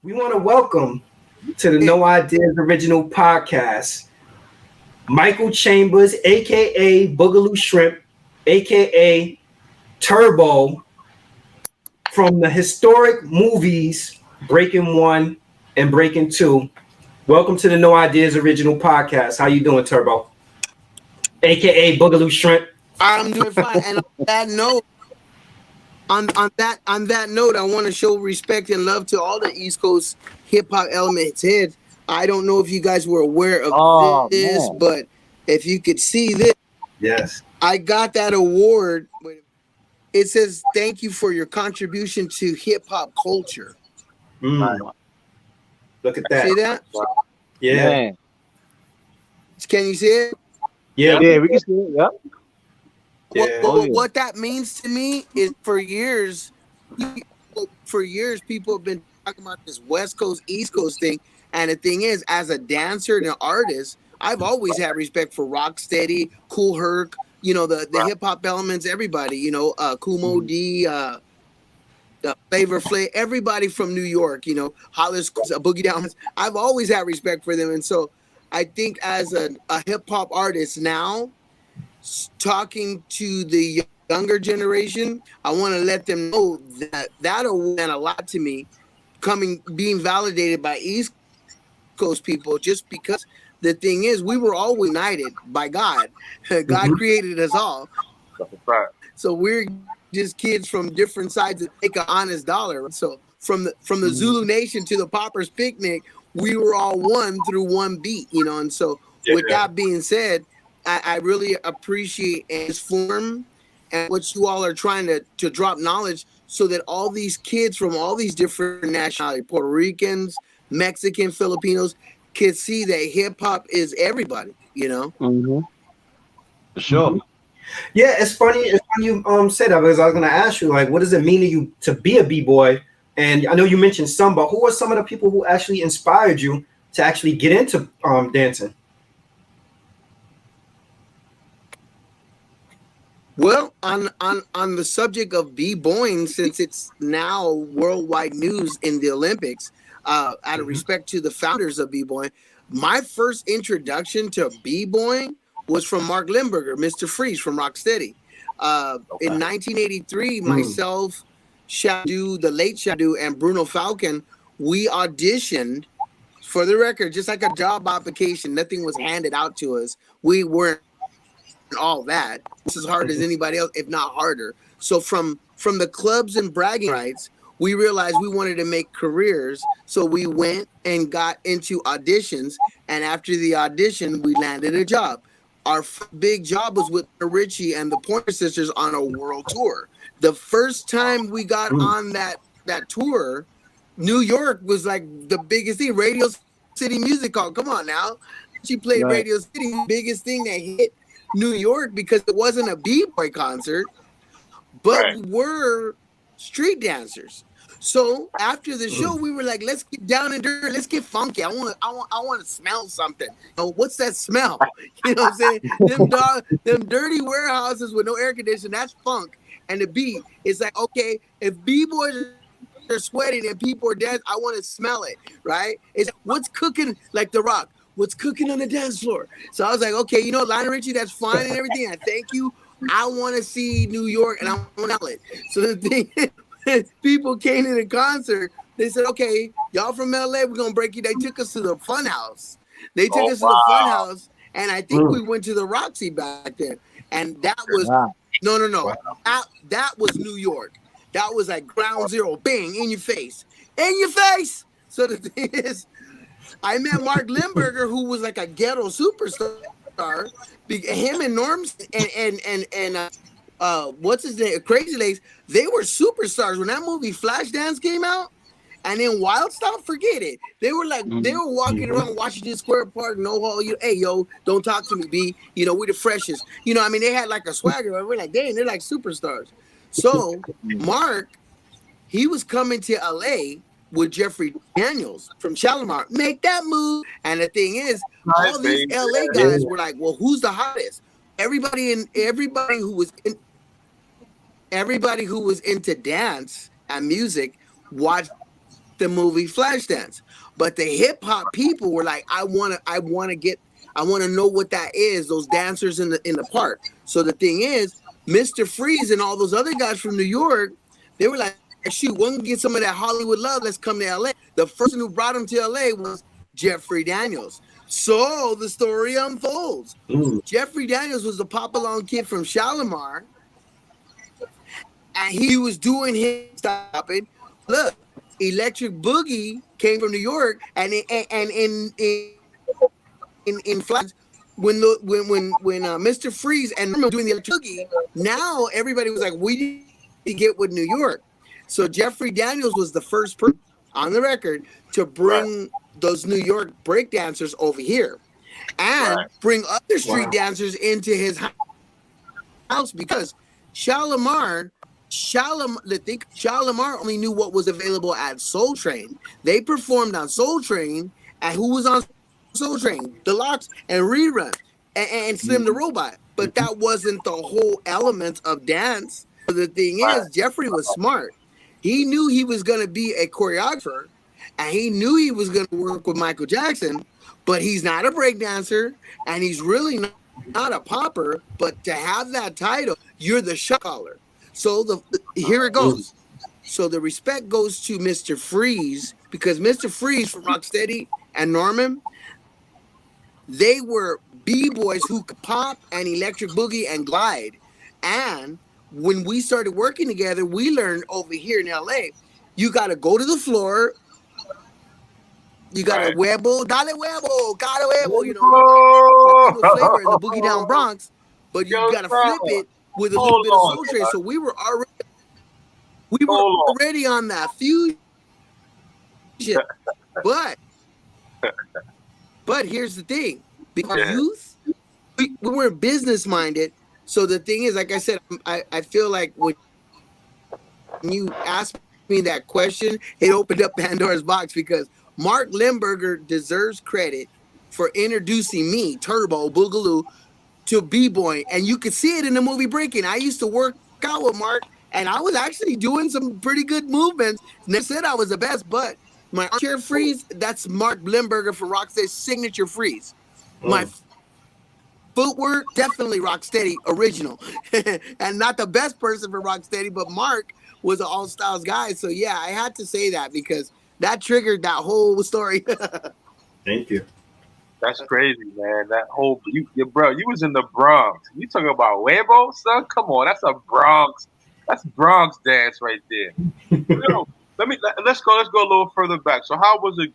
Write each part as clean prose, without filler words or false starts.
We want to welcome to the No Ideas Original Podcast, Michael Chambers, aka Boogalo Shrimp, aka Turbo, from the historic movies Breakin' One and Breakin' Two. Welcome to the No Ideas Original Podcast. How you doing, Turbo? AKA Boogalo Shrimp. I'm doing fine. And on that note, I want to show respect and love to all the East Coast hip hop elements heads. I don't know if you guys were aware of this, Man. but if you could see this, Yes. I got that award. It says thank you for your contribution to hip hop culture. Mm, look at that. See that? Yeah. Man. Can you see it? Yeah. Yeah, we can see it. Yep. Yeah. What that means to me is for years people have been talking about this West Coast East Coast thing, and the thing is, as a dancer and an artist, I've always had respect for Rocksteady, Cool Herc, the hip hop elements, everybody, Kumo D, the Flavor Flav, everybody from New York, Hollis, Boogie Down. I've always had respect for them, and so I think as a hip hop artist now, talking to the younger generation, I want to let them know that award meant a lot to me, being validated by East Coast people, just because the thing is, we were all united by God. God created us all. That's a fact. So we're just kids from different sides that make an honest dollar. So from the Zulu Nation to the Poppers Picnic, we were all one through one beat, and so with that being said, I really appreciate this form and what you all are trying to drop knowledge so that all these kids from all these different nationalities, Puerto Ricans, Mexican, Filipinos, can see that hip hop is everybody, Mm-hmm. For sure. Yeah, it's funny. It's funny you said that because I was gonna ask you like, what does it mean to you to be a b-boy? And I know you mentioned some, but who are some of the people who actually inspired you to actually get into dancing? Well, on the subject of b-boying, since it's now worldwide news in the Olympics, out of respect to the founders of b-boying, my first introduction to b-boying was from Mark Limburger, Mr. Freeze from Rocksteady. In 1983, myself, Shadu, the late Shadu, and Bruno Falcon, we auditioned. For the record, just like a job application, nothing was handed out to us. We weren't all that. It's as hard as anybody else, if not harder. So from the clubs and bragging rights, we realized we wanted to make careers. So we went and got into auditions, and after the audition, we landed a job. Our big job was with Richie and the Pointer Sisters on a world tour. The first time we got on that tour, New York was like the biggest thing. Radio City Music Hall. Come on now. She played Right. Radio City, biggest thing that hit New York because it wasn't a b-boy concert, but we were street dancers. So after the show, we were like, let's get down and dirty, let's get funky. I want to smell something. What's that smell? You know what I'm saying? Them dirty warehouses with no air conditioning, that's funk. And the beat is like, okay, if b-boys are sweating and people are dancing, I want to smell it, right? It's what's cooking, like The Rock. What's cooking on the dance floor? So I was like, okay, Lionel Richie, that's fine and everything. I thank you. I want to see New York and I want to smell it. So the thing is, people came to the concert. They said, okay, y'all from LA, we're going to break you. They took us to the Fun House. They took us to the Fun House. And I think we went to the Roxy back then. And that was, no. That was New York. That was like ground zero, bang, in your face. In your face. So the thing is, I met Mark Limburger, who was like a ghetto superstar. Him and Norms and what's his name, Crazy Legs, they were superstars when that movie Flashdance came out. And then Wild Style, forget it. They were like they were walking around Washington Square Park, no hall. Hey yo, don't talk to me, B. We're the freshest. They had like a swagger. We're like, dang, they're like superstars. So Mark, he was coming to LA with Jeffrey Daniels from Shalimar. Make that move. And the thing is, all these LA guys were like, well, who's the hottest? Everybody who was into dance and music watched the movie Flashdance. But the hip hop people were like, I want to know what that is, those dancers in the park. So the thing is, Mr. Freeze and all those other guys from New York, they were like, shoot, one can get some of that Hollywood love, let's come to LA. The person who brought them to LA was Jeffrey Daniels. So the story unfolds. Jeffrey Daniels was the pop-along kid from Shalimar, and he was doing his stopping. Look, Electric Boogie came from New York, and in Flash, when Mr. Freeze and Norman doing the Electric Boogie, now everybody was like, we need to get with New York. So Jeffrey Daniels was the first person on the record to bring those New York breakdancers over here and bring other street dancers into his house, because Shalimar only knew what was available at Soul Train. They performed on Soul Train, and who was on Soul Train? Deluxe and Rerun and Slim the Robot. But that wasn't the whole element of dance. So the thing is, Jeffrey was smart. He knew he was going to be a choreographer, and he knew he was going to work with Michael Jackson, but he's not a breakdancer, and he's really not a popper. But to have that title, you're the shot caller. So here it goes. So the respect goes to Mr. Freeze, because Mr. Freeze from Rocksteady and Norman, they were B-boys who could pop and electric boogie and glide. And when we started working together, we learned over here in LA, you got to go to the floor. You got to huevo, dale huevo, gotta huevo, Latino flavor in the Boogie Down Bronx, but you got to flip it with a little bit of Soul Train. So we were already on that fusion. But here's the thing. Because youth, we weren't business minded. So the thing is, like I said, I feel like when you asked me that question, it opened up Pandora's box, because Mark Limburger deserves credit for introducing me, Turbo Boogaloo, to B-boy. And you could see it in the movie Breakin. I used to work out with Mark, and I was actually doing some pretty good movements. Never said I was the best, but my armchair freeze, that's Mark Limburger for Rocksteady's signature freeze. My footwork, definitely Rocksteady original. And not the best person for Rocksteady, but Mark was an all-styles guy. So yeah, I had to say that because that triggered that whole story. Thank you. That's crazy, man. That whole you was in the Bronx. You talking about Weibo, son? Come on, that's a Bronx dance right there. Let's go a little further back. So how was it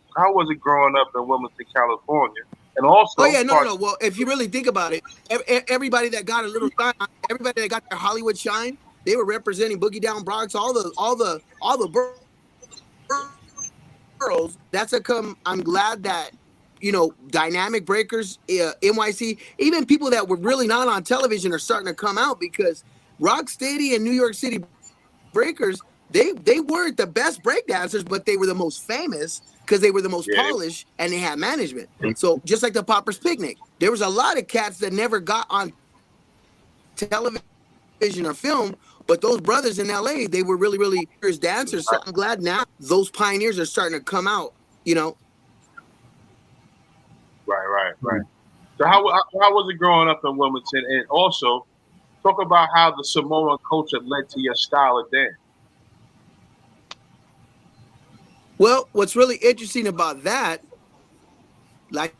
growing up in Wilmington, California? And also, no. Well, if you really think about it, everybody that got a little shine, everybody that got their Hollywood shine, they were representing Boogie Down Bronx. All the girls. I'm glad that Dynamic Breakers, NYC, even people that were really not on television are starting to come out, because Rocksteady and New York City Breakers, they weren't the best breakdancers, but they were the most famous because they were the most polished and they had management. So just like the Poppers Picnic, there was a lot of cats that never got on television or film, but those brothers in LA, they were really, really serious dancers. So I'm glad now those pioneers are starting to come out, Right. So how was it growing up in Wilmington? And also, talk about how the Samoan culture led to your style of dance. Well, what's really interesting about that, like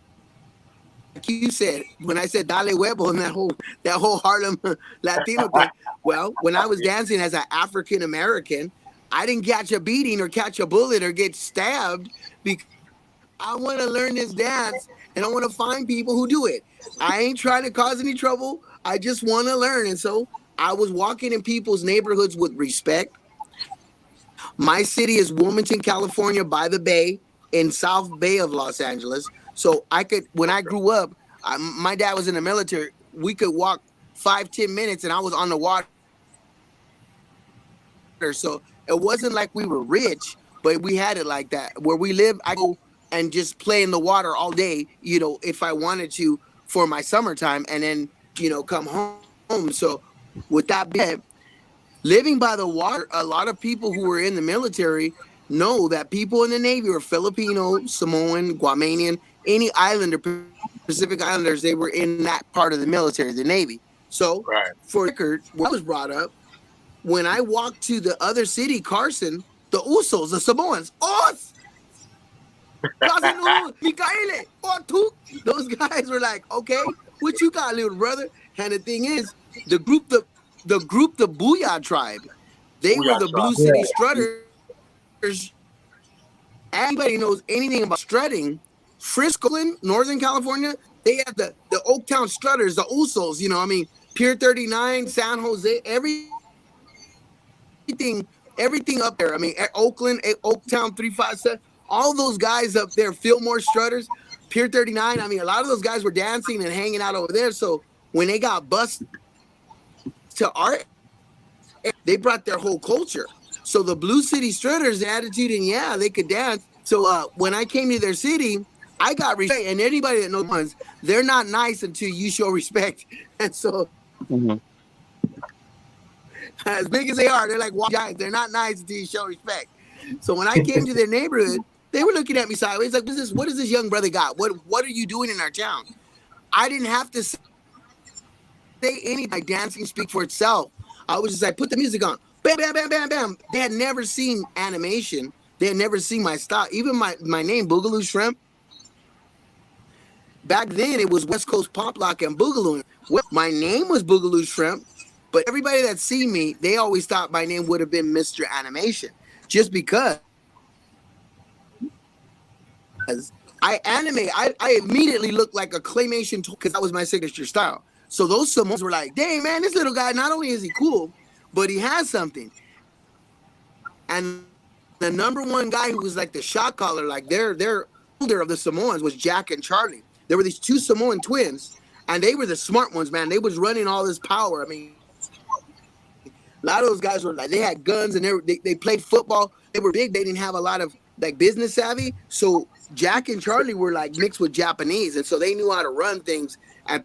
you said, when I said Dale Huevo and that whole Harlem Latino thing, well, when I was dancing as an African American, I didn't catch a beating or catch a bullet or get stabbed, because I want to learn this dance and I want to find people who do it. I ain't trying to cause any trouble. I just want to learn. And so I was walking in people's neighborhoods with respect. My city is Wilmington, California, by the bay, in South Bay of Los Angeles. So when I grew up, my dad was in the military. We could walk 5-10 minutes and I was on the water. So it wasn't like we were rich, but we had it like that. Where we live, I go and just play in the water all day, if I wanted to, for my summertime, and then, come home. So with that being said, living by the water, a lot of people who were in the military, know that people in the Navy were Filipino, Samoan, Guamanian, any islander, Pacific Islanders, they were in that part of the military, the Navy. So, Right. for record, when I was brought up, when I walked to the other city, Carson, the Usos, the Samoans, Os, Cousin Mikaele, Otuk, those guys were like, okay, what you got, little brother? And the thing is, the Booyah tribe, they We were got the Blue tried. Yeah. City Strutters. Anybody knows anything about strutting, Frisco, Northern California, they have the Oaktown Strutters, the Usos, you know, I mean, Pier 39, San Jose, everything up there. I mean, Oakland, Oaktown 357, all those guys up there, Fillmore Strutters, Pier 39. I mean, a lot of those guys were dancing and hanging out over there. So when they got bused to art, they brought their whole culture. So the Blue City Strutters, the attitude, and yeah, they could dance. So when I came to their city, I got respect. And anybody that knows ones, they're not nice until you show respect. And so, Mm-hmm. as big as they are, they're like giants. They're not nice until you show respect. So when I came to their neighborhood, they were looking at me sideways, like, what does this young brother got? What are you doing in our town? I didn't have to say anything. My dancing speak for itself. I was just like, put the music on. Bam, bam, bam, bam, bam. They had never seen animation. They had never seen my style. Even my name, Boogalo Shrimp. Back then, it was West Coast Pop Lock and Boogaloo. My name was Boogalo Shrimp, but everybody that seen me, they always thought my name would have been Mr. Animation, just because I animate. I immediately looked like a claymation because that was my signature style. So those Samoans were like, dang, man, this little guy, not only is he cool, but he has something. And the number one guy who was like the shot caller, like their older of the Samoans was Jack and Charlie. There were these two Samoan twins, and they were the smart ones, man. They was running all this power. I mean, a lot of those guys were like, they had guns and they played football. They were big. They didn't have a lot of like business savvy. So Jack and Charlie were like mixed with Japanese, and so they knew how to run things at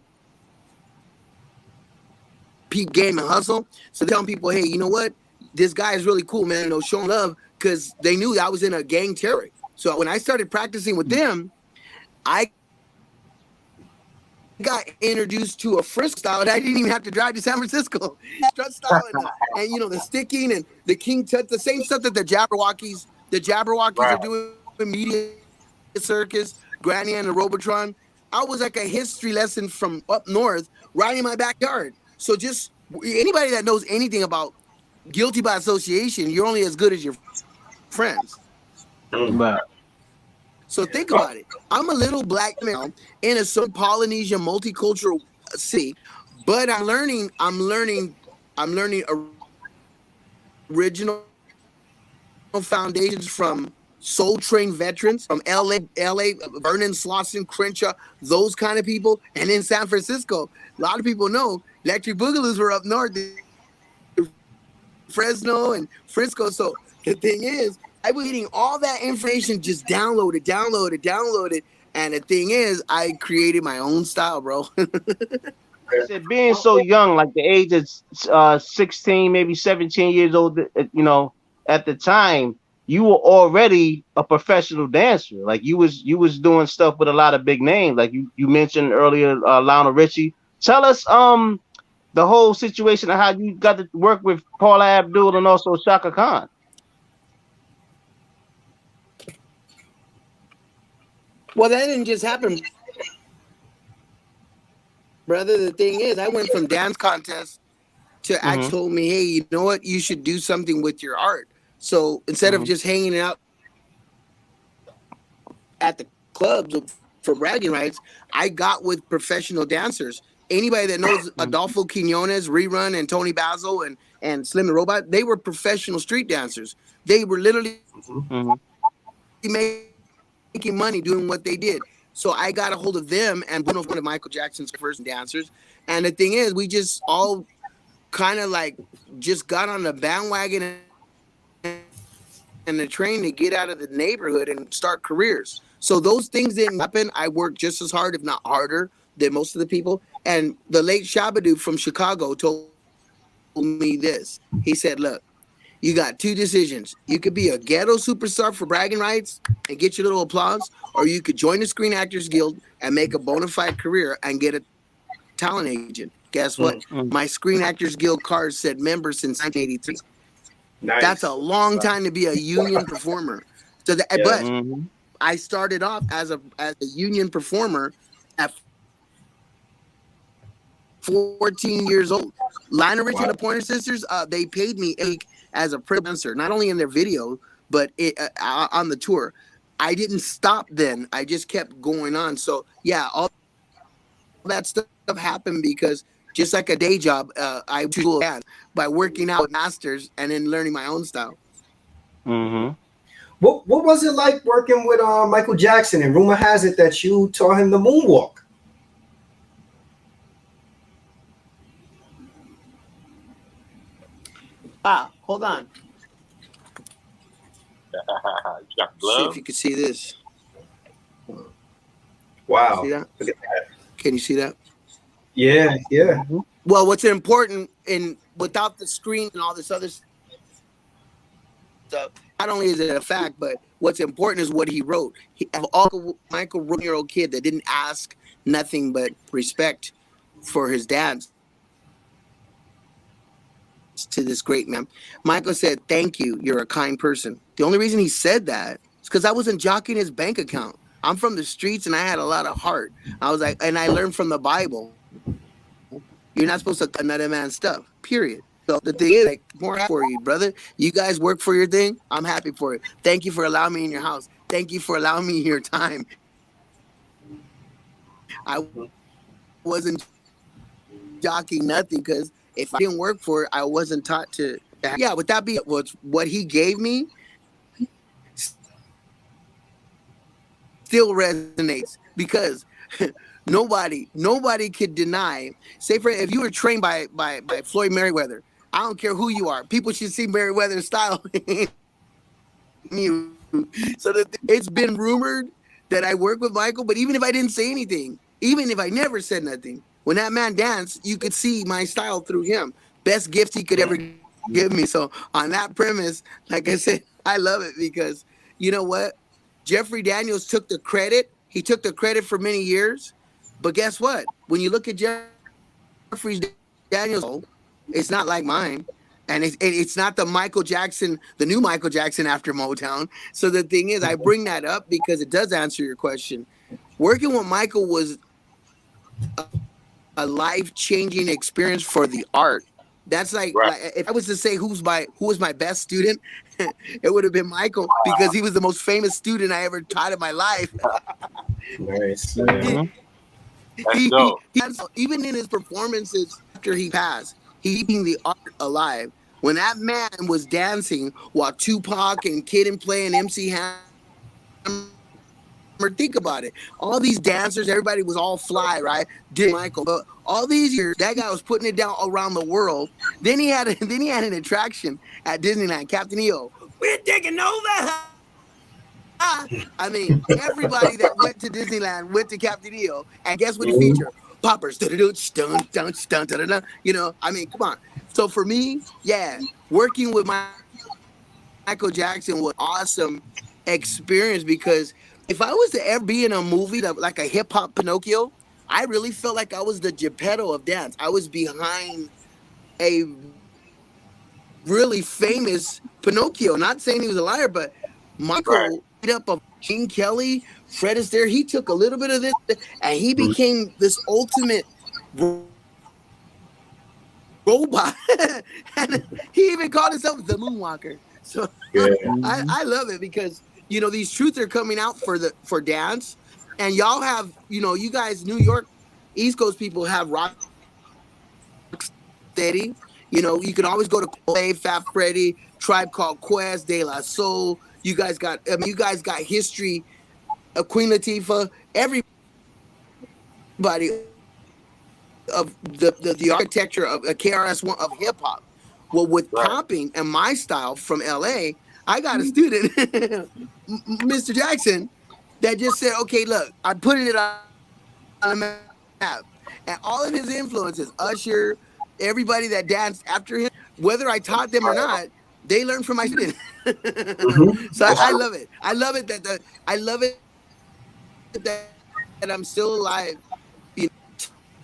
peak game and hustle. So telling people, hey, you know what? This guy is really cool, man. You know, showing love, because they knew I was in a gang terror. So when I started practicing with them, I got introduced to a frisk style, and I didn't even have to drive to San Francisco. Strut style and you know, the sticking and the king tut, the same stuff that the Jabberwockies Right. are doing, media circus, Granny and the Robotron. I was like a history lesson from up north, right in my backyard. So just anybody that knows anything about guilty by association, you're only as good as your friends. Right. So think about it. I'm a little black male in a some Polynesian multicultural city, but I'm learning original foundations from Soul Train veterans from LA, Vernon, Slauson, Crenshaw, those kind of people. And in San Francisco, a lot of people know Electric Boogaloos were up north, Fresno and Frisco. So the thing is, I was getting all that information, just download it. And the thing is, I created my own style, bro. Said being so young, like the age of 16, maybe 17 years old, you know, at the time, you were already a professional dancer. Like you was doing stuff with a lot of big names. Like you mentioned earlier, Lionel Richie. Tell us the whole situation of how you got to work with Paula Abdul and also Shaka Khan. Well, that didn't just happen, brother. The thing is, I went from dance contest to Mm-hmm. actually told me, hey, you know what? You should do something with your art. So instead of Mm-hmm. just hanging out at the clubs for bragging rights, I got with professional dancers. Anybody that knows Adolfo Quinones, Rerun, and Tony Basil and Slim the Robot, they were professional street dancers. They were literally Mm-hmm. making money doing what they did. So I got a hold of them, and one of Michael Jackson's first dancers. And the thing is, we just all kind of like just got on the bandwagon and the train to get out of the neighborhood and start careers. So those things didn't happen. I worked just as hard, if not harder, than most of the people. And the late Shabadoo from Chicago told me this. He said, look, You got two decisions. You could be a ghetto superstar for bragging rights and get your little applause, or you could join the Screen Actors Guild and make a bona fide career and get a talent agent. Guess what? Mm. My Screen Actors Guild card said member since 1983. That's a Nice. long time to be a union performer. So that, Yes. but Mm-hmm. I started off as a union performer at 14 years old. Lionel Richie and the Pointer Sisters, they paid me a week as a dancer, not only in their video, but on the tour. I didn't stop then. I just kept going on. So yeah, all that stuff happened because just like a day job, I went to school by working out with masters and then learning my own style. Mm-hmm. What was it like working with Michael Jackson? And rumor has it that you taught him the moonwalk. Hold on. You got See glove? if you can see this. Wow. See that? Look at that. Can you see that? Yeah, yeah. Well, what's important in without the screen and all this other stuff, not only is it a fact, but what's important is what he wrote. Michael wrote, year old kid that didn't ask nothing but respect for his dad to this great man. Michael said, "Thank you. You're a kind person." The only reason he said that is because I wasn't jocking his bank account. I'm from the streets and I had a lot of heart. I was like, and I learned from the Bible. You're not supposed to cut another man's stuff, period. So the thing is, like, more for you, brother. You guys work for your thing. I'm happy for it. Thank you for allowing me in your house. Thank you for allowing me your time. I wasn't jockeying nothing because if I didn't work for it, I wasn't taught to. Yeah, with that being what he gave me still resonates because nobody could deny. Say for if you were trained by Floyd Mayweather, I don't care who you are. People should see Mayweather's style. You. So it's been rumored that I work with Michael, but even if I didn't say anything, even if I never said nothing, when that man danced, you could see my style through him. Best gift he could ever give me. So on that premise, like I said, I love it because you know what? Jeffrey Daniels took the credit. He took the credit for many years. But guess what? When you look at Jeffrey Daniels, it's not like mine. And it's not the Michael Jackson, the new Michael Jackson after Motown. So the thing is, I bring that up because it does answer your question. Working with Michael was a life-changing experience for the art. That's like if I was to say who was my best student, it would have been Michael because he was the most famous student I ever taught in my life. Nice. Mm-hmm. Even in his performances after he passed, he's keeping the art alive. When that man was dancing while Tupac and Kid and Play and MC Hammer, think about it. All these dancers, everybody was all fly, right? Did Michael, but all these years, that guy was putting it down around the world. Then he had an attraction at Disneyland, Captain EO. We're taking over. I mean, everybody that went to Disneyland went to Captain EO, and guess what he featured? Poppers, you know. I mean, come on. So for me, yeah, working with Michael Jackson was awesome experience because if I was to ever be in a movie like a hip hop Pinocchio, I really felt like I was the Geppetto of dance. I was behind a really famous Pinocchio. Not saying he was a liar, but Michael made up of Gene Kelly, Fred Astaire. He took a little bit of this and he became this ultimate robot. And he even called himself the Moonwalker. So I love it because you know these truths are coming out for dance, and y'all have you guys New York, East Coast people have rock steady. You can always go to Play, Fat Freddy, Tribe Called Quest, De La Soul. You guys got history, Queen Latifah, everybody of the architecture of a KRS-One of hip hop. Well, with popping and my style from LA, I got a student, Mr. Jackson, that just said, "Okay, look, I'm putting it on the map," and all of his influences, Usher, everybody that danced after him, whether I taught them or not, They learn from my student. Mm-hmm. So That's I true. love it. I love it I love it that I'm still alive, you know,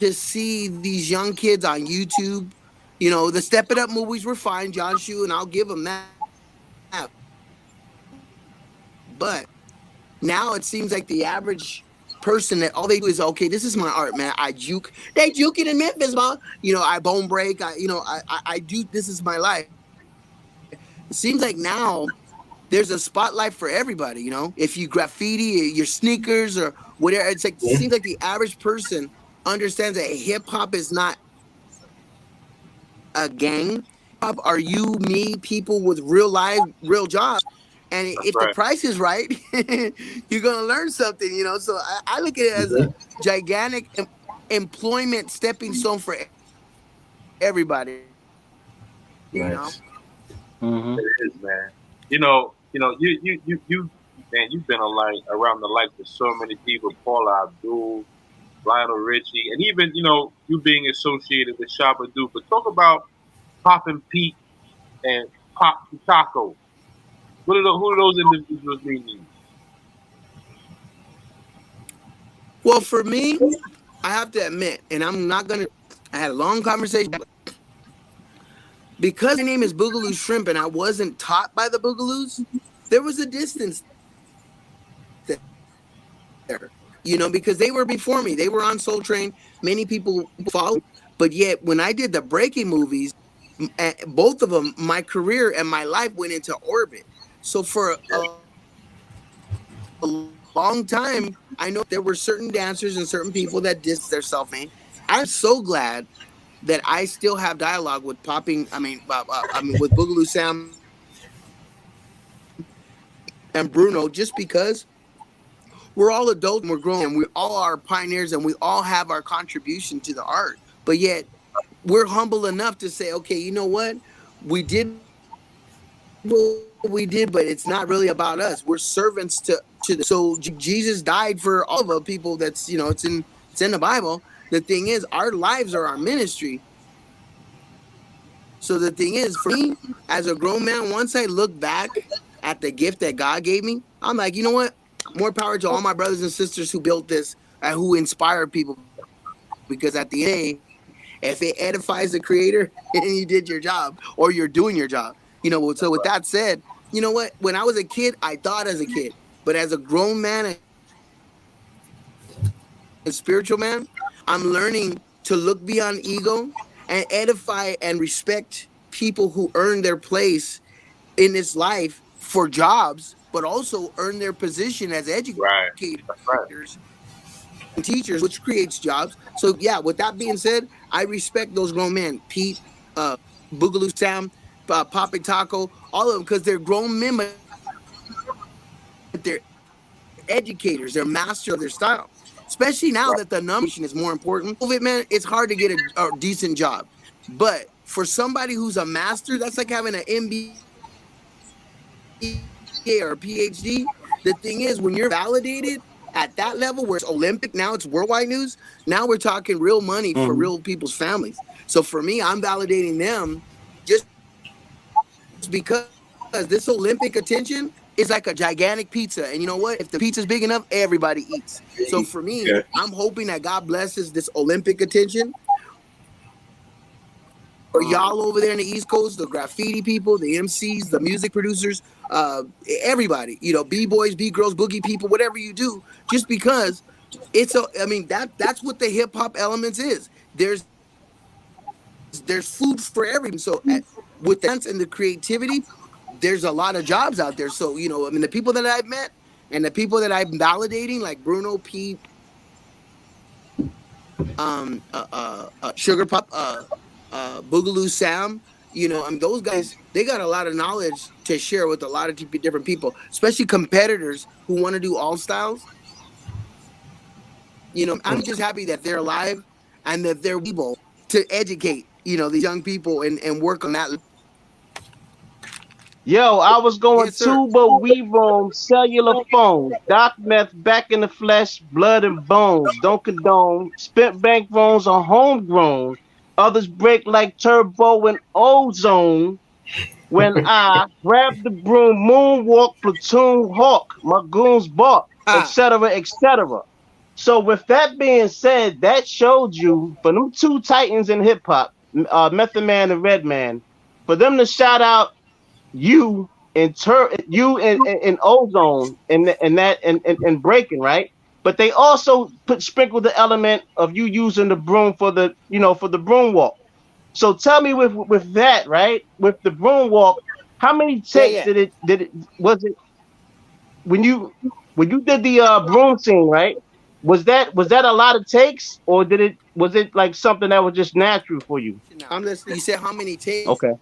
to see these young kids on YouTube. You know, the Step It Up movies were fine, John Shu, and I'll give them that. But now it seems like the average person that all they do is, okay, this is my art, man. I juke. They juking in Memphis, man. You know, I bone break. I do. This is my life. It seems like now there's a spotlight for everybody. You know, if you graffiti your sneakers or whatever, it's like it seems like the average Yeah. person understands that hip hop is not a gang. Hip hop are you, me, people with real life, real jobs. And if the price is That's right, right. you're gonna learn something, you know. So I look at it as a Mm-hmm. gigantic employment stepping stone for everybody, you know. Nice. Hmm. It is, man. Man, you've been a light around the light for so many people. Paula Abdul, Lionel Richie, and even you being associated with Shabba Duke. But talk about Pop and Pete and Pop Taco. Who do those individuals mean? Well, for me, I have to admit, and I'm not gonna. I had a long conversation because my name is Boogaloo Shrimp, and I wasn't taught by the Boogaloos. There was a distance there, you know, because they were before me. They were on Soul Train. Many people followed, but yet when I did the Breaking movies, both of them, my career and my life went into orbit. So for a long time, I know there were certain dancers and certain people that distanced themselves from me. I'm so glad that I still have dialogue with with Boogaloo Sam and Bruno, just because we're all adults and we're grown and we're all are pioneers and we all have our contribution to the art. But yet we're humble enough to say, okay, you know what? We did what we did, but it's not really about us. We're servants to the art. So Jesus died for all of the people that's it's in the Bible. The thing is, our lives are our ministry. So the thing is, for me, as a grown man, once I look back at the gift that God gave me, I'm like, you know what? More power to all my brothers and sisters who built this, who inspired people, because at the end of the day, if it edifies the creator and you did your job, or you're doing your job, so with that said, you know what? When I was a kid, I thought as a kid, but as a grown man and spiritual man, I'm learning to look beyond ego and edify and respect people who earn their place in this life for jobs, but also earn their position as educators and teachers, which creates jobs. So yeah, with that being said, Right. I That's right. respect those grown men, Pete, Boogaloo Sam, Poppy Taco, all of them, because they're grown men, but they're educators, they're masters of their style. Especially now that the numbers is more important. Right. During COVID, man, it's hard to get a decent job. But for somebody who's a master, that's like having an MBA or a PhD. The thing is, when you're validated at that level where it's Olympic, now it's worldwide news. Now we're talking real money for real people's families. So for me, I'm validating them just because this Olympic attention is like a gigantic pizza. And you know what? If the pizza's big enough, everybody eats. So for me, I'm hoping that God blesses this Olympic Yeah. attention for y'all over there in the East Coast, the graffiti people, the MCs, the music producers, everybody, everybody, b-boys, b-girls, boogie people, whatever you do, just because it's a, I mean, that's what the hip hop elements is. There's food for everybody. So with the dance and the creativity, there's a lot of jobs out there. So, you know, I mean, the people that I've met and the people that I'm validating, like Bruno, Pete, Sugar Pop, Boogaloo Sam, those guys, they got a lot of knowledge to share with a lot of different people, especially competitors who want to do all styles. I'm just happy that they're alive and that they're able to educate, these young people and work on that level. Yo, I was Yes, going sir. tuba, we roam, cellular phones, doc meth back in the flesh, blood and bones, don't condone, spent bank loans are homegrown, others break like turbo and ozone. when I grab the broom, moonwalk, platoon, hawk, my goons bark, etc., etc. So with that being said, that showed you for them two titans in hip hop, Method Man and Redman, for them to shout out you in Ozone and Breaking, right? But they also sprinkled the element of you using the broom for the for the broom walk. So tell me with that, right? With the broom walk, how many takes Yeah. did it was it when you did the broom scene, right? Was that a lot of takes, or was it like something that was just natural for you? I'm listening. You said how many takes? Okay.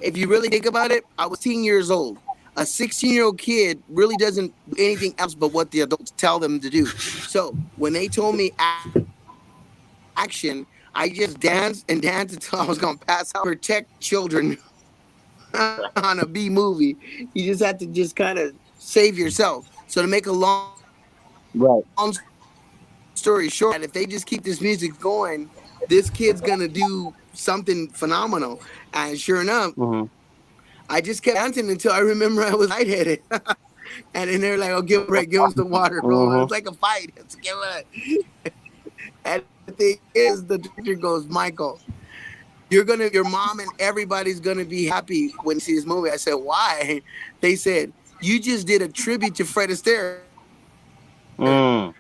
If you really think about it, I was 16 years old. A 16-year-old kid really doesn't do anything else but what the adults tell them to do. So when they told me action, I just danced and danced until I was gonna pass out. Protect children on a B movie. You just have to just kind of save yourself. So to make a long story short, that if they just keep this Right. music going, this kid's gonna do something phenomenal. And sure enough, I just kept dancing until I remember I was lightheaded. And then they're like, "Oh, give him a break, give him some water, bro." It's like a fight. It's give him Mm-hmm. And the thing is, the director goes, "Michael, your mom and everybody's gonna be happy when they see this movie." I said, "Why?" They said, "You just did a tribute to Fred Astaire." Mm.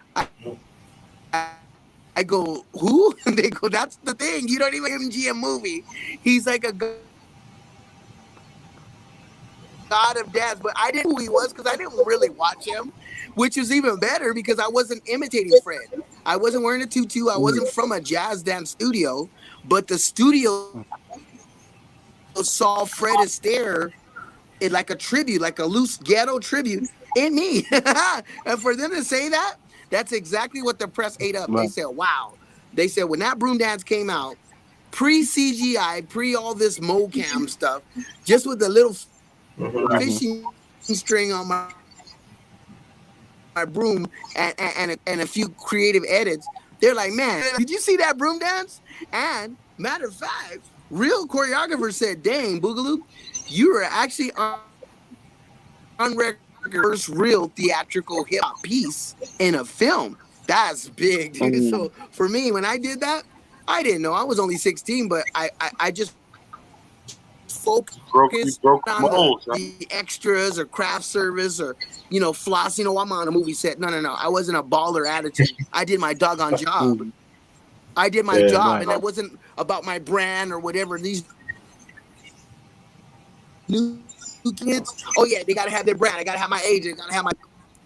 I go, "Who?" They go, "That's the thing. You don't even MGM movie. He's like a god of dance." But I didn't know who he was because I didn't really watch him, which was even better because I wasn't imitating Fred. I wasn't wearing a tutu. I wasn't from a jazz dance studio, but the studio saw Fred Astaire in like a tribute, like a loose ghetto tribute in me. And for them to say that, that's exactly what the press ate up. They said, wow. They said when that broom dance came out, Right. pre CGI, pre all this mocap stuff, just with the little fishing string on my broom and a few creative edits, they're like, man, did you see that broom dance? And matter of fact, real choreographer said, dang, Boogaloo, you were actually on record first real hip hop piece in a film. That's big, dude. So for me, when I did that, I didn't know. I was only 16, but I just focused I just focused on You the broke the extras mold, or son. craft service or floss. I'm on a movie set. No. I wasn't a baller attitude. I did my doggone job. Mm. I did my job, and that Right. wasn't about my brand or whatever. These new kids, oh yeah, they gotta have their brand. I gotta have my age. I gotta have my,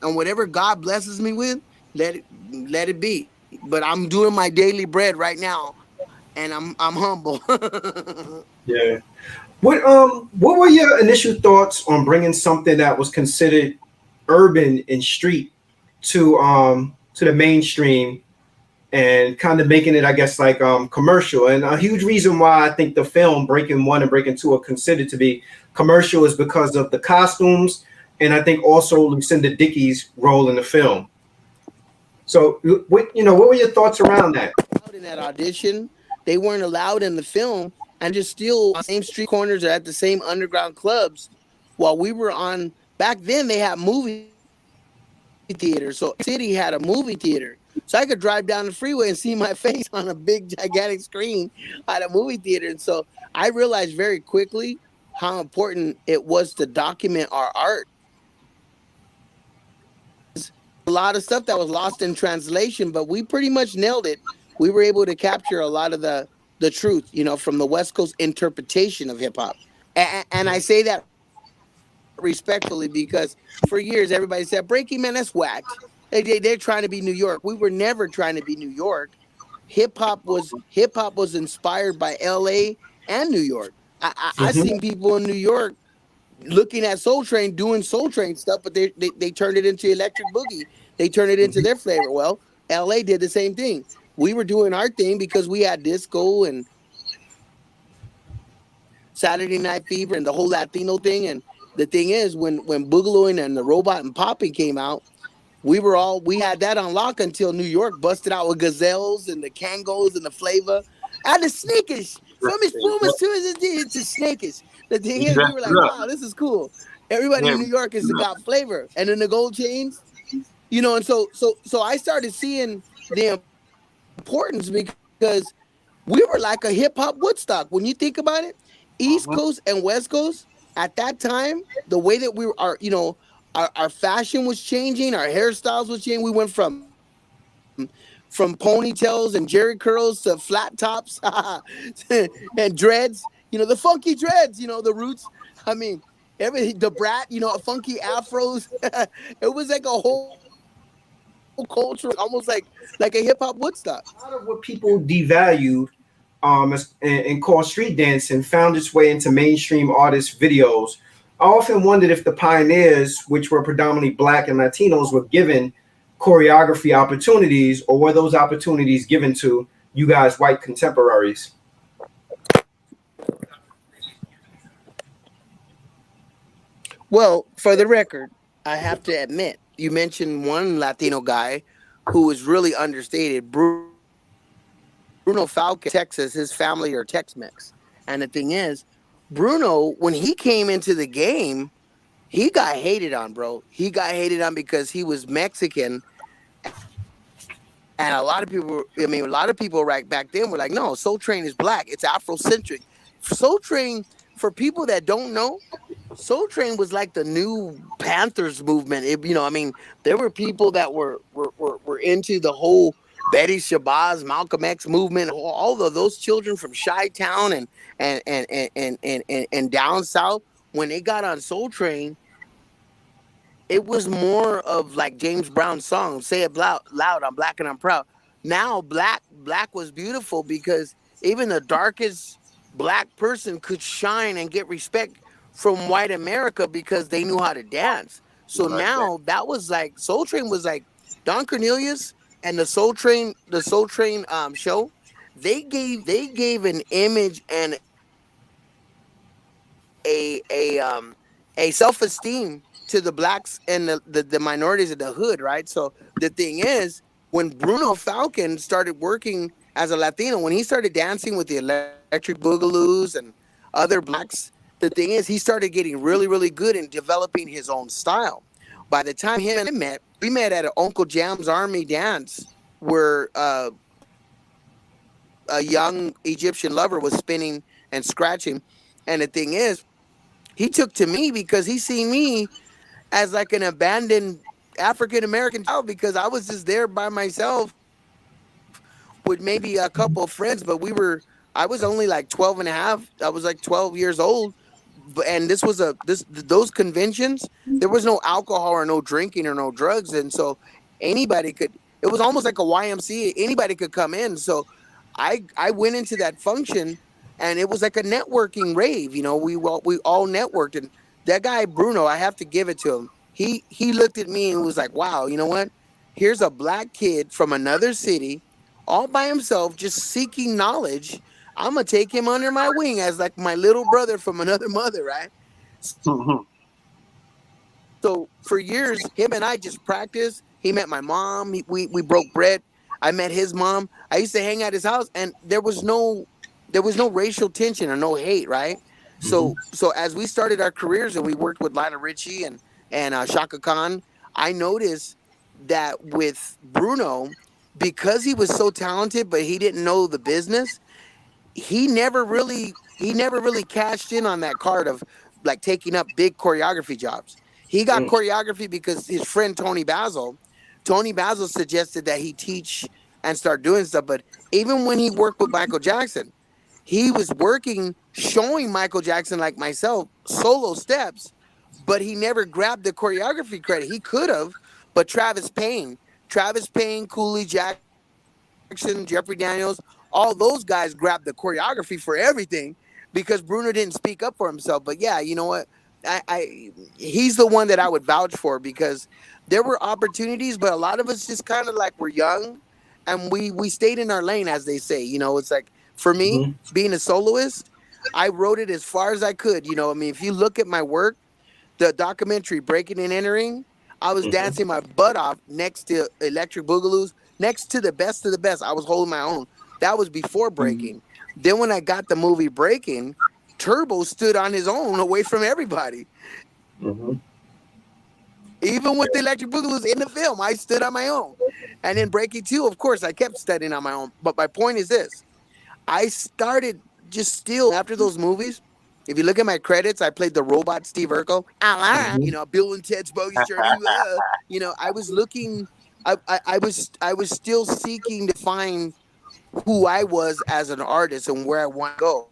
and whatever God blesses me with, let it be. But I'm doing my daily bread right now, and I'm humble. Yeah. What were your initial thoughts on bringing something that was considered urban and street to the mainstream and kind of making it, I guess, like commercial? And a huge reason why I think the film Breaking One and Breaking Two are considered to be commercial is because of the costumes, and I think also Lucinda Dickey's role in the film. So, what were your thoughts around that? Out in that audition, they weren't allowed in the film, and just still on same street corners or at the same underground clubs. While we were on back then, they had movie theaters. So every city had a movie theater. So I could drive down the freeway and see my face on a big gigantic screen at a movie theater. And so I realized very quickly how important it was to document our art because there was a lot of stuff that was lost in translation, but we pretty much nailed it. We were able to capture a lot of the truth, from the West Coast interpretation of hip hop. And I say that respectfully because for years everybody said Breaking Man, that's whacked. They're trying to be New York. We were never trying to be New York. Hip hop was inspired by L.A. and New York. I seen Mhm. people in New York looking at Soul Train doing Soul Train stuff, but they turned it into Electric Boogie. They turned it into their flavor. Well, LA did the same thing. We were doing our thing because we had disco and Saturday Night Fever and the whole Latino thing. And the thing is, when Boogaloo and the Robot and Poppy came out, we had that on lock until New York busted out with Gazelles and the Kangos and the Flavor and the Sneakers. from his pumas to his snakes. The thing He is, we dressed were it like, up. wow, this is cool. Everybody Yeah, in New York has got flavor, and then the gold chains, and so I started seeing the importance because we were like a hip hop Woodstock. When you think about it, East uh-huh. Coast and West Coast at that time, the way that we were, our fashion was changing, our hairstyles was changing. We went from ponytails and jerry curls to flat tops and dreads. The funky dreads. The roots. I mean, the brat. Funky afros. It was like a whole culture, almost like a hip hop Woodstock. A lot of what people devalued and called street dancing found its way into mainstream artist videos. I often wondered if the pioneers, which were predominantly black and Latinos, were given choreography opportunities, or were those opportunities given to you guys, white contemporaries? Well, for the record, I have to admit, you mentioned one Latino guy who was really understated. Bruno Falcon, Texas, his family are Tex-Mex. And the thing is, Bruno, when he came into the game, he got hated on, bro. He got hated on because he was Mexican, and a lot of people right back then were like, no, Soul Train is black. It's Afrocentric. Soul Train, for people that don't know, Soul Train was like the new Panthers movement. There were people that were into the whole Betty Shabazz, Malcolm X movement, all of those children from Chi Town and down south. When they got on Soul Train, it was more of like James Brown's song, "Say It Loud, I'm Black and I'm Proud." Now, black was beautiful because even the darkest black person could shine and get respect from white America because they knew how to dance. So Like that. now that was like Soul Train was like Don Cornelius and the Soul Train show. They gave an image and a self-esteem to the blacks and the minorities of the hood, right? So the thing is, when Bruno Falcon started working as a Latino, when he started dancing with the Electric Boogaloos and other blacks, the thing is he started getting really, really good in developing his own style. By the time him and I met, we met at an Uncle Jam's Army dance where a young Egyptian lover was spinning and scratching. And the thing is, he took to me because he seen me as like an abandoned African American child because I was just there by myself with maybe a couple of friends, but I was only like 12 and a half. I was like 12 years old. And those conventions, there was no alcohol or no drinking or no drugs. And so anybody could, it was almost like a YMCA. Anybody could come in. So I went into that function and it was like a networking rave. We all networked, and that guy Bruno, I have to give it to him. He looked at me and was like, "Wow, you know what? Here's a black kid from another city, all by himself, just seeking knowledge. I'm gonna take him under my wing as like my little brother from another mother, right?" So for years, him and I just practiced. He met my mom. We broke bread. I met his mom. I used to hang at his house, and there was no racial tension or no hate, right? So as we started our careers and we worked with Lionel Richie and Shaka Khan, I noticed that with Bruno, because he was so talented, but he didn't know the business, he never really cashed in on that card of like taking up big choreography jobs. He got Mm. choreography because his friend Tony Basil suggested that he teach and start doing stuff. But even when he worked with Michael Jackson, he was working, showing Michael Jackson like myself solo steps, but he never grabbed the choreography credit. He could have, but Travis Payne, Cooley Jackson, Jeffrey Daniels, all those guys grabbed the choreography for everything because Bruno didn't speak up for himself. But yeah, you know what? He's the one that I would vouch for because there were opportunities, but a lot of us just kind of like were young and we stayed in our lane, as they say. It's like for me, Mhm. being a soloist, I wrote it as far as I could. If you look at my work, the documentary Breaking and Entering, I was Mhm. dancing my butt off next to Electric Boogaloos, next to the best of the best. I was holding my own. That was before Breaking. Then when I got the movie Breaking, Turbo stood on his own away from everybody. Mm-hmm. Even with the Electric Boogaloo's in the film, I stood on my own. And then Breaking 2, of course, I kept studying on my own. But my point is this: I started just still after those movies. If you look at my credits, I played the robot Steve Urkel. Mm-hmm. Bill and Ted's Bogus Journey. I was looking. I was still seeking to find who I was as an artist and where I want to go.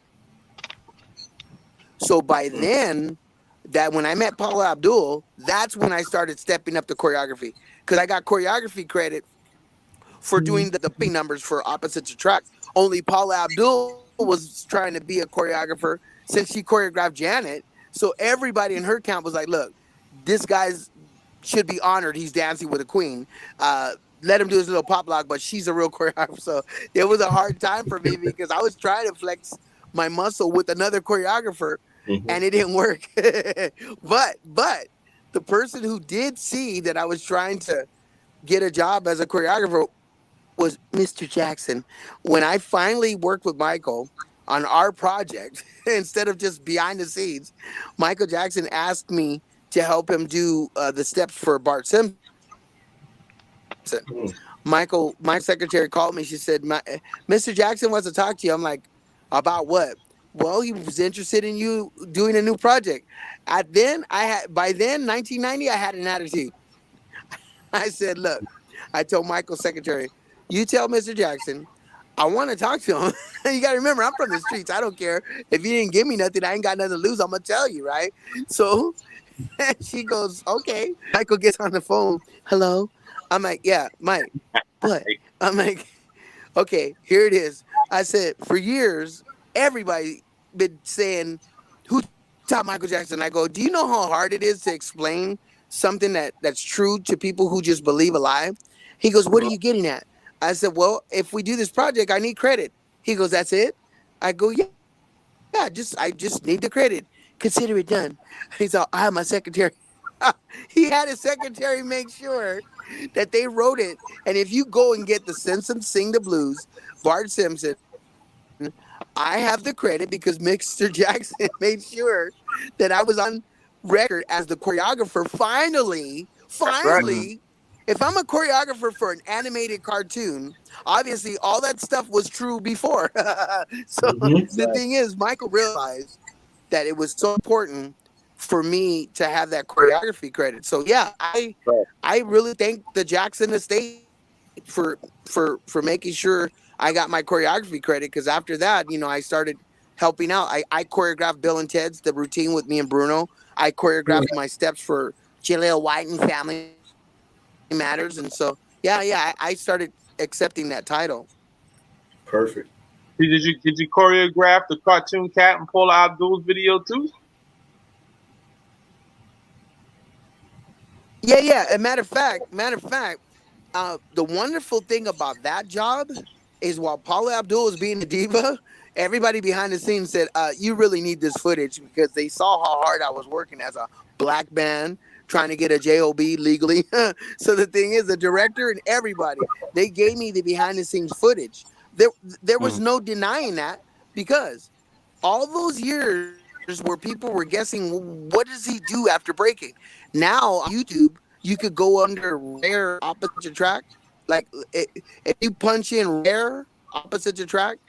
So by then, that when I met Paula Abdul, that's when I started stepping up the choreography because I got choreography credit for doing the ping numbers for Opposites Attract. Only Paula Abdul was trying to be a choreographer since she choreographed Janet. So everybody in her camp was like, look, this guy's should be honored. He's dancing with a queen. Let him do his little pop lock, but she's a real choreographer. So it was a hard time for me because I was trying to flex my muscle with another choreographer Mm-hmm. and it didn't work. but the person who did see that I was trying to get a job as a choreographer was Mr. Jackson. When I finally worked with Michael on our project, instead of just behind the scenes, Michael Jackson asked me to help him do the steps for Bart Simpson. My secretary called me. She said, Mr. Jackson wants to talk to you. I'm like, about what? Well, he was interested in you doing a new project. By then, 1990, I had an attitude. I said, look, I told Michael's secretary, you tell Mr. Jackson, I want to talk to him. You got to remember, I'm from the streets. I don't care. If you didn't give me nothing, I ain't got nothing to lose. I'm going to tell you, right? So she goes, okay. Michael gets on the phone. Hello? I'm like, yeah, Mike, what? I'm like, okay, here it is. I said, for years, everybody been saying, who taught Michael Jackson? I go, do you know how hard it is to explain something that's true to people who just believe a lie? He goes, what are you getting at? I said, well, if we do this project, I need credit. He goes, that's it? I go, yeah, I just need the credit. Consider it done. He's all, I have my secretary. He had his secretary make sure that they wrote it. And if you go and get the Simpsons Sing the Blues, Bart Simpson, I have the credit because Mr. Jackson made sure that I was on record as the choreographer. That's right. Finally, if I'm a choreographer for an animated cartoon, obviously all that stuff was true before. So Mm-hmm. the thing is, Michael realized that it was so important for me to have that choreography credit. So yeah, Right. I really thank the Jackson estate for making sure I got my choreography credit because after that, I started helping out. I choreographed Bill and Ted's the routine with me and Bruno. I choreographed my steps for Jaleel White and Family Matters, and so yeah, I started accepting that title. Perfect. Did you choreograph the cartoon cat and Paula Abdul's video too? Yeah. A matter of fact, the wonderful thing about that job is while Paula Abdul was being a diva, everybody behind the scenes said, "You really need this footage," because they saw how hard I was working as a black man trying to get a job legally. So the thing is, the director and everybody they gave me the behind the scenes footage. There was Mm. no denying that because all those years where people were guessing, what does he do after breaking? Now on YouTube, you could go under rare opposite attract. Like if you punch in rare opposite attract,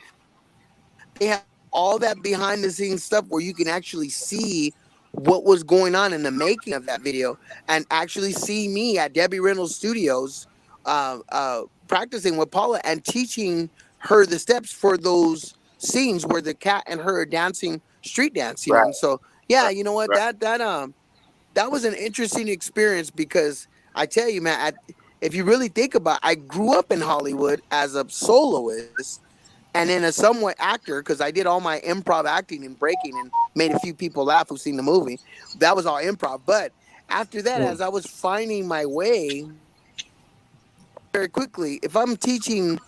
they have all that behind the scenes stuff where you can actually see what was going on in the making of that video and actually see me at Debbie Reynolds Studios practicing with Paula and teaching her the steps for those scenes where the cat and her are dancing street dance, Right. and so yeah, Right. you know what, Right. that was an interesting experience because I tell you, man, if you really think about it, I grew up in Hollywood as a soloist and then a somewhat actor because I did all my improv acting and breaking and made a few people laugh who've seen the movie. That was all improv. But after that, as I was finding my way, very quickly, if I'm teaching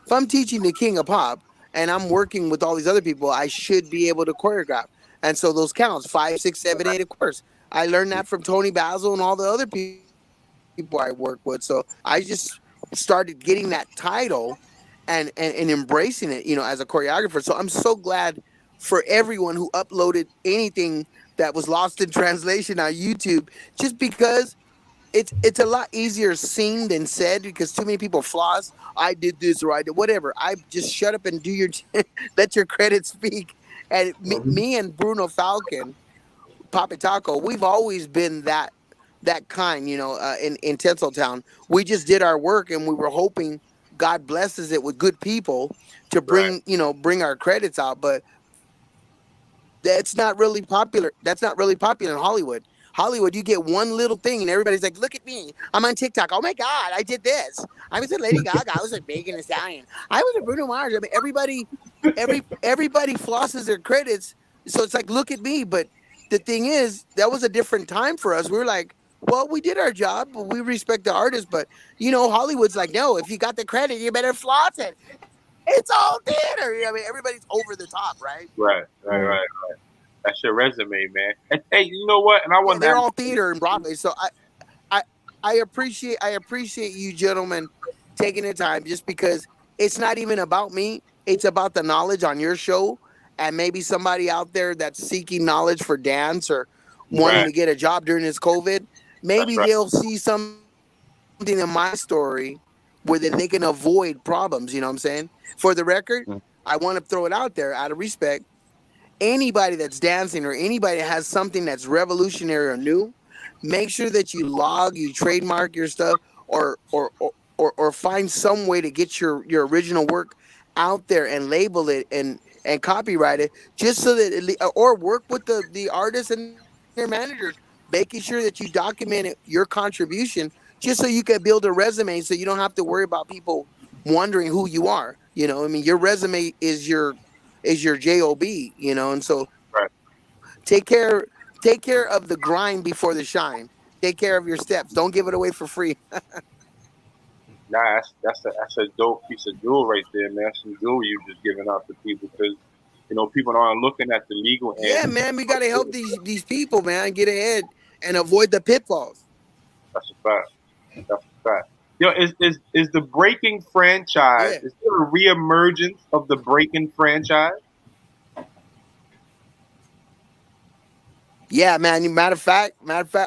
the King of Pop and I'm working with all these other people, I should be able to choreograph. And so those counts, 5, 6, 7, 8, of course. I learned that from Tony Basil and all the other people I work with. So I just started getting that title. and embracing it, as a choreographer. So I'm so glad for everyone who uploaded anything that was lost in translation on YouTube, just because it's a lot easier seen than said, because too many people floss. I did this or I did whatever. I just shut up and do your let your credit speak. And Mhm. me and Bruno Falcon, Papa Taco, we've always been that kind, in Tinseltown. We just did our work, and we were hoping God blesses it with good people to Right. bring our credits out. But that's not really popular. That's not really popular in Hollywood. Hollywood, you get one little thing and everybody's like, "Look at me! I'm on TikTok. Oh my God, I did this. I was a Lady Gaga. I was a Megan Thee Stallion. I was a Bruno Mars." I mean, everybody flosses their credits, so it's like, "Look at me!" But the thing is, that was a different time for us. We were like, "Well, we did our job, but we respect the artist." But Hollywood's like, "No, if you got the credit, you better floss it. It's all theater." I mean, everybody's over the top, right? Right. Right. Right. Right. That's your resume, man. And, hey, you know what? And I Yeah, want to they're have. all theater and Broadway. So I I appreciate you gentlemen taking the time, just because it's not even about me. It's about the knowledge on your show, and maybe somebody out there that's seeking knowledge for dance or wanting Right. to get a job during this COVID. That's Maybe right. they'll see something in my story where they can avoid problems. You know what I'm saying? For the record, I want to throw it out there out of respect. Anybody that's dancing or anybody that has something that's revolutionary or new, make sure that you log, you trademark your stuff, or find some way to get your original work out there and label it and copyright it, just so that or work with the artists and their managers, making sure that you document your contribution, just so you can build a resume, so you don't have to worry about people wondering who you are. I mean, your resume is your job. And so Right. take care of the grind before the shine. Take care of your steps. Don't give it away for free. Nah, that's a dope piece of jewel right there, man. That's some jewel you just giving out to people because people aren't looking at the legal Yeah, end. man, we got to help these people, man, get ahead and avoid the pitfalls. That's a fact. That's a fact. Yo, is the Breaking franchise? Yeah. Is there a reemergence of the Breaking franchise? Yeah, man. Matter of fact,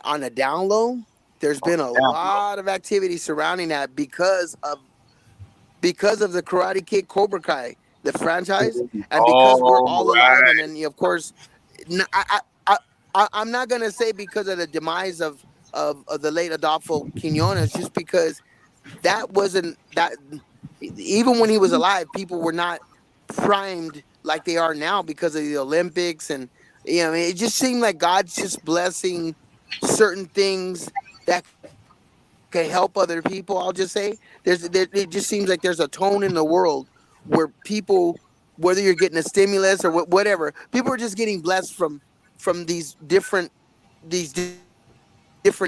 on the down low, there's been a lot of activity surrounding that because of the Karate Kid Cobra Kai, the franchise, and because we're Oh, all alive, and right. then of course, I, I'm not gonna say because of the demise of the late Adolfo Quinones, just because that wasn't that. Even when he was alive, people were not primed like they are now because of the Olympics, and I mean, it just seemed like God's just blessing certain things that can help other people. I'll just say it just seems like there's a tone in the world where people, whether you're getting a stimulus or whatever, people are just getting blessed from these different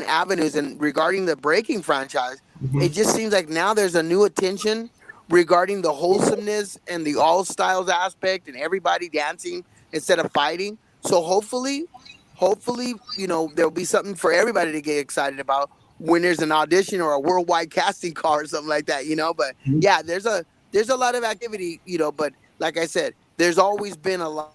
avenues. And regarding the Breaking franchise, it just seems like now there's a new attention regarding the wholesomeness and the all styles aspect and everybody dancing instead of fighting. So hopefully, there'll be something for everybody to get excited about when there's an audition or a worldwide casting call or something like that. But yeah, there's a lot of activity. But like I said, there's always been a lot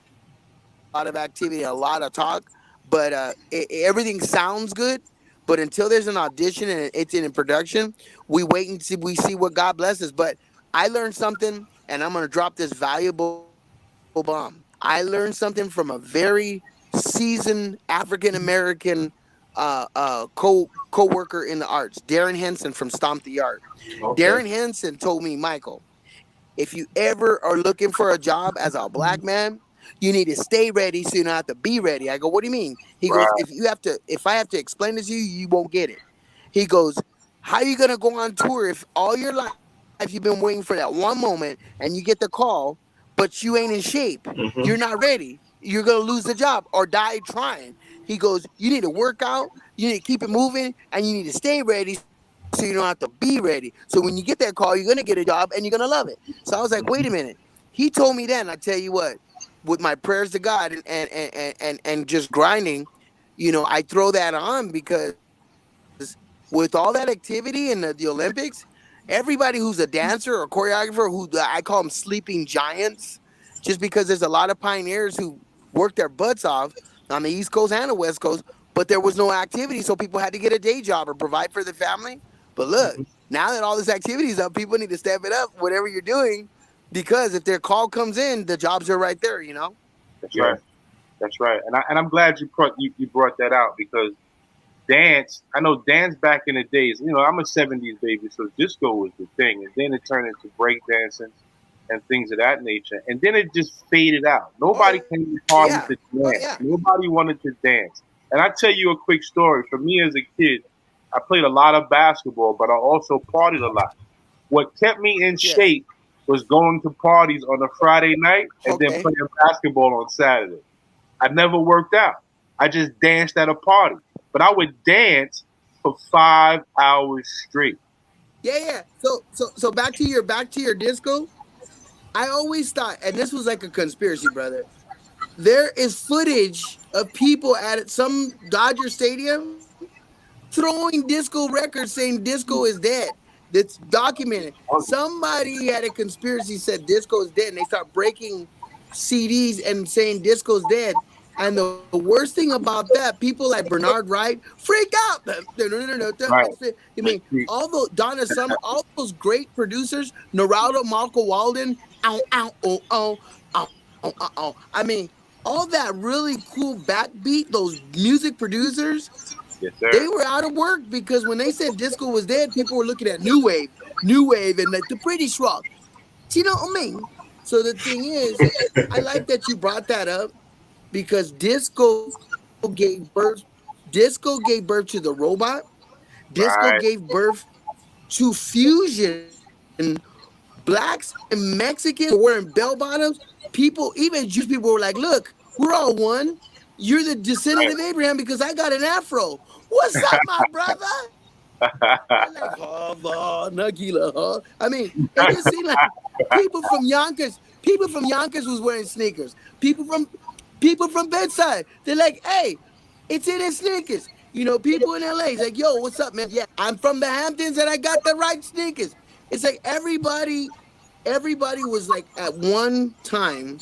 of activity, a lot of talk. But everything sounds good. But until there's an audition and it's in production, we wait and see. We see what God blesses. But I learned something, and I'm gonna drop this valuable bomb. I learned something from a very seasoned African American co-worker in the arts, Darren Henson from Stomp the Art. Darren Okay. Henson told me, Michael, if you ever are looking for a job as a black man, you need to stay ready so you don't have to be ready. I go, what do you mean? He goes, Right. if I have to explain this to you, you won't get it. He goes, how are you gonna go on tour if all your life you've been waiting for that one moment and you get the call, but you ain't in shape? You're not Hmm. ready. You're gonna lose the job or die trying. He goes, you need to work out, you need to keep it moving, and you need to stay ready so you don't have to be ready. So when you get that call, you're gonna get a job and you're gonna love it. So I was like, wait a minute. He told me then, I tell you what, with my prayers to God and just grinding, I throw that on because with all that activity in the Olympics, and everybody who's a dancer or choreographer, who I call them sleeping giants, just because there's a lot of pioneers who worked their butts off on the East Coast and the West Coast, but there was no activity, so people had to get a day job or provide for their family. But look, now that all this activity is up, people need to step it up, whatever you're doing, because if their call comes in, the jobs are right there, you know? That's Yeah. right. That's right. And I'm glad you brought that out because dance. I know dance back in the days. You know, I'm a '70s baby, so disco was the thing, and then it turned into break dancing and things of that nature, and then it just faded out. Oh, Nobody came to yeah. party to Oh, dance. yeah. Nobody wanted to dance. And I tell you a quick story. For me as a kid, I played a lot of basketball, but I also partied a lot. What kept me in Yes. shape was going to parties on a Friday night and then Okay. playing basketball on Saturday. I never worked out. I just danced at a party. But I would dance for 5 hours straight. Yeah, yeah. So back to your disco. I always thought, and this was like a conspiracy, brother. There is footage of people at some Dodger Stadium throwing disco records saying disco is dead. That's documented. Somebody had a conspiracy said disco is dead, and they start breaking CDs and saying disco's dead. And the worst thing about that, people like Bernard Wright freak out. Right. I mean, Like, see, all those Donna Summer, all those great producers, Narado, Marco Walden, ow, ow, oh, oh, I mean, all that really cool backbeat, those music producers, yes, they sir. were out of work because when they said disco was dead, people were looking at new wave, and like the British rock. Do you know what I mean? So the thing is, I like that you brought that up because disco gave birth to the robot. Disco Right. gave birth to fusion. Blacks and Mexicans were wearing bell bottoms. People, even Jewish people, were like, "Look, we're all one. You're the descendant Right. of Abraham because I got an afro. What's up, my brother?" They're like, Hava, Nagila, huh? I mean, it just seemed like people from Yonkers was wearing sneakers. People from Bedside, they're like, hey, it's in his sneakers. People in LA, it's like, yo, what's up, man? Yeah, I'm from the Hamptons and I got the right sneakers. It's like everybody was like at one time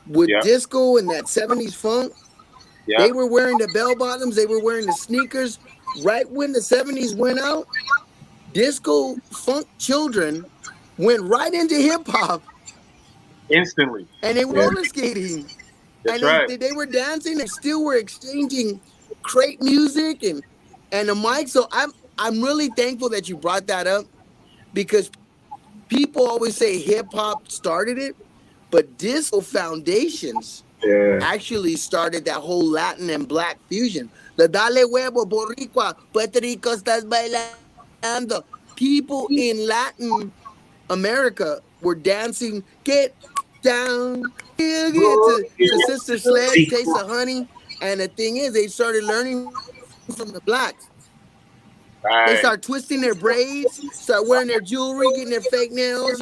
with Yeah. disco and that 70s funk. Yeah. They were wearing the bell bottoms, they were wearing the sneakers. Right when the 70s went out, disco funk children went right into hip hop Instantly. and they were Yeah. roller skating That's and they, right. they they were dancing and still were exchanging crate music and the mic. So I'm really thankful that you brought that up because people always say hip hop started it, but disco foundations Yeah. actually started that whole Latin and black fusion. The Dale Huevo, Boricua, Puerto Rico estás bailando. People in Latin America were dancing, get down, to Sister Sledge, See, Taste of Honey. And the thing is, they started learning from the blacks. They start twisting their Right. braids, start wearing their jewelry, getting their fake nails,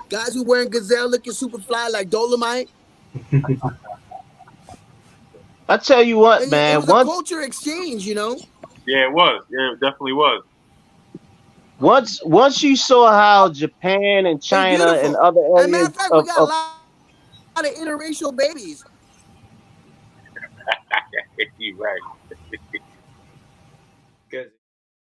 guys who wearing Gazelle looking super fly like Dolomite. I tell you And what, it was a man. culture exchange. Yeah, it was. Yeah, it definitely was. Once you saw how Japan and It's China and beautiful. other And matter of areas fact, we of, got a of lot of interracial babies. You're right. because